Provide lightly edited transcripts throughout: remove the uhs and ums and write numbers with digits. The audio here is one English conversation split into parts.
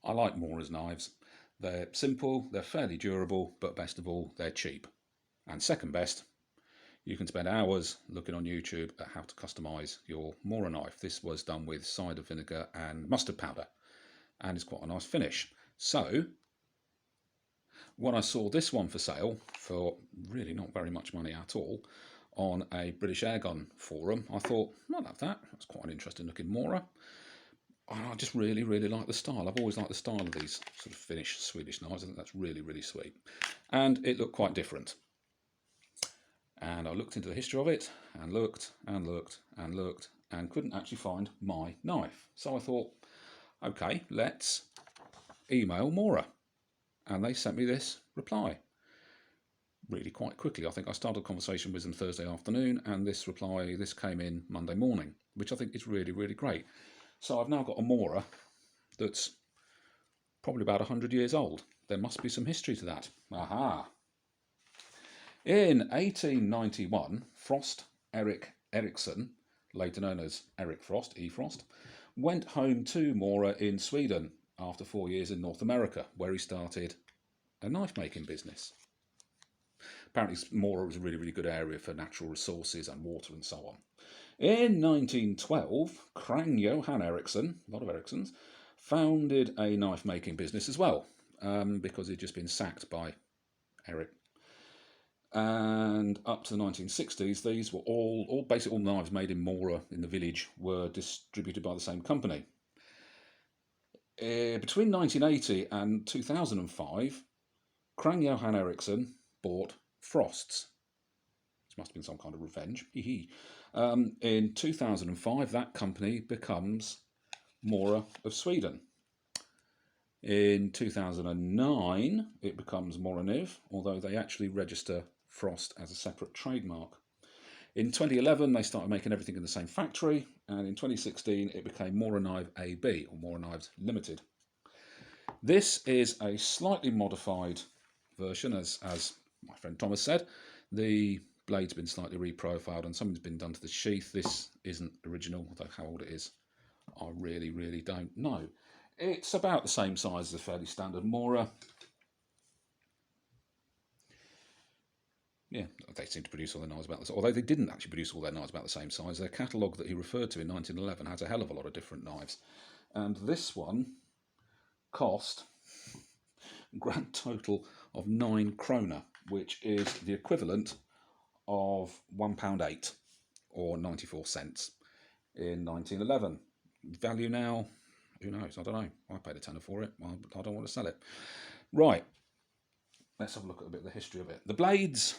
I like Mora's knives. They're simple, they're fairly durable, but best of all, they're cheap. And second best, you can spend hours looking on YouTube at how to customise your Mora knife. This was done with cider vinegar and mustard powder, and it's quite a nice finish. So, when I saw this one for sale for really not very much money at all on a British Airgun forum, I thought, I'll have that. That's quite an interesting looking Mora. And I just really, really like the style. I've always liked the style of these sort of Finnish, Swedish knives. I think that's really, really sweet. And it looked quite different. And I looked into the history of it and looked and looked and looked and couldn't actually find my knife. So I thought, okay, let's email Mora. And they sent me this reply really quite quickly. I think I started a conversation with them Thursday afternoon, and this came in Monday morning, which I think is really, really great. So I've now got a Mora that's probably about 100 years old. There must be some history to that. Aha! In 1891, Frost Erik Eriksson, later known as Eric Frost, E. Frost, went home to Mora in Sweden after 4 years in North America, where he started a knife making business. Apparently, Mora was a really, really good area for natural resources and water and so on. In 1912, Krang Johan Eriksson, a lot of Erikssons, founded a knife making business as well, because he'd just been sacked by Eric. And up to the 1960s, these were all basically all knives made in Mora in the village were distributed by the same company. Between 1980 and 2005, Krang Johan Eriksson bought Frost's. This must have been some kind of revenge. In 2005, that company becomes Mora of Sweden. In 2009, it becomes Moraniv, although they actually register Frost as a separate trademark. In 2011, they started making everything in the same factory, and in 2016, it became Mora Knive AB, or Mora Knives Limited. This is a slightly modified version, as my friend Thomas said. The blade's been slightly reprofiled and something's been done to the sheath. This isn't original, although how old it is, I really, really don't know. It's about the same size as a fairly standard Mora. Yeah, they seem to produce all their knives about this. Although they didn't actually produce all their knives about the same size. Their catalogue that he referred to in 1911 has a hell of a lot of different knives. And this one cost a grand total of 9 krona, which is the equivalent of £1.8 or 94 cents in 1911. Value now, who knows? I don't know. I paid a tenner for it. Well, I don't want to sell it. Right, let's have a look at a bit of the history of it. The blades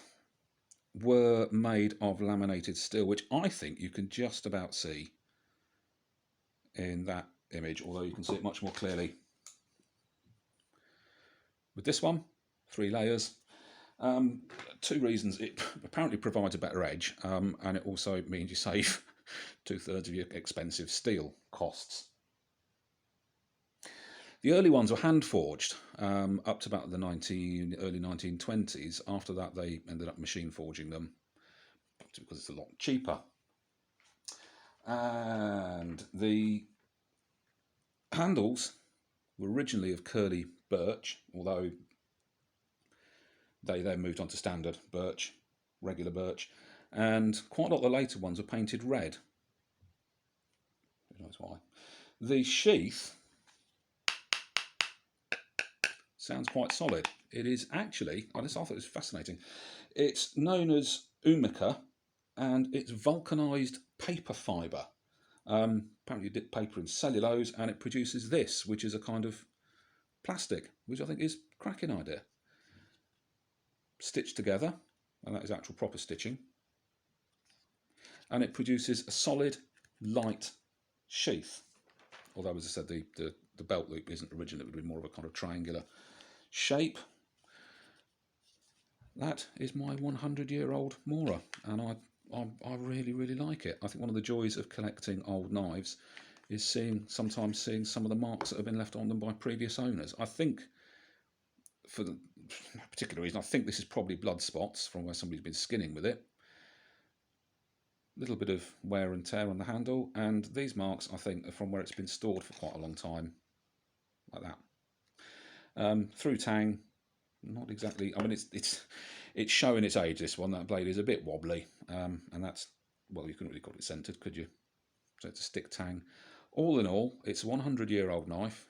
were made of laminated steel, which I think you can just about see in that image, although you can see it much more clearly with this one. 3 layers. 2 reasons. It apparently provides a better edge, and it also means you save 2/3 of your expensive steel costs. The early ones were hand forged up to about the early 1920s. After that, they ended up machine forging them because it's a lot cheaper. And the handles were originally of curly birch, although they then moved on to standard birch, regular birch, and quite a lot of the later ones were painted red. Who knows why? The sheath sounds quite solid. It is actually, I thought it was fascinating. It's known as Umica, and it's vulcanized paper fibre. Apparently you dip paper in cellulose and it produces this, which is a kind of plastic, which I think is a cracking idea. Stitched together, and that is actual proper stitching, and it produces a solid, light sheath. Although, as I said, the belt loop isn't original, it would be more of a kind of triangular shape. That is my 100-year-old Mora, and I really, really like it. I think one of the joys of collecting old knives is sometimes seeing some of the marks that have been left on them by previous owners. I think, for the particular reason, I think this is probably blood spots from where somebody's been skinning with it. A little bit of wear and tear on the handle, and these marks, I think, are from where it's been stored for quite a long time, like that. Through tang, not exactly. I mean, it's showing its age. This one, that blade is a bit wobbly, and that's, well, you couldn't really call it centered, could you? So it's a stick tang. All in all, it's a 100-year-old knife.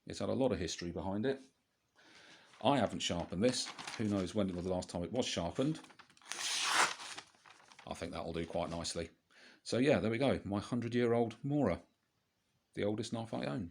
It's had a lot of history behind it. I haven't sharpened this. Who knows when was the last time it was sharpened? I think that'll do quite nicely. So yeah, there we go. My 100-year-old Mora, the oldest knife I own.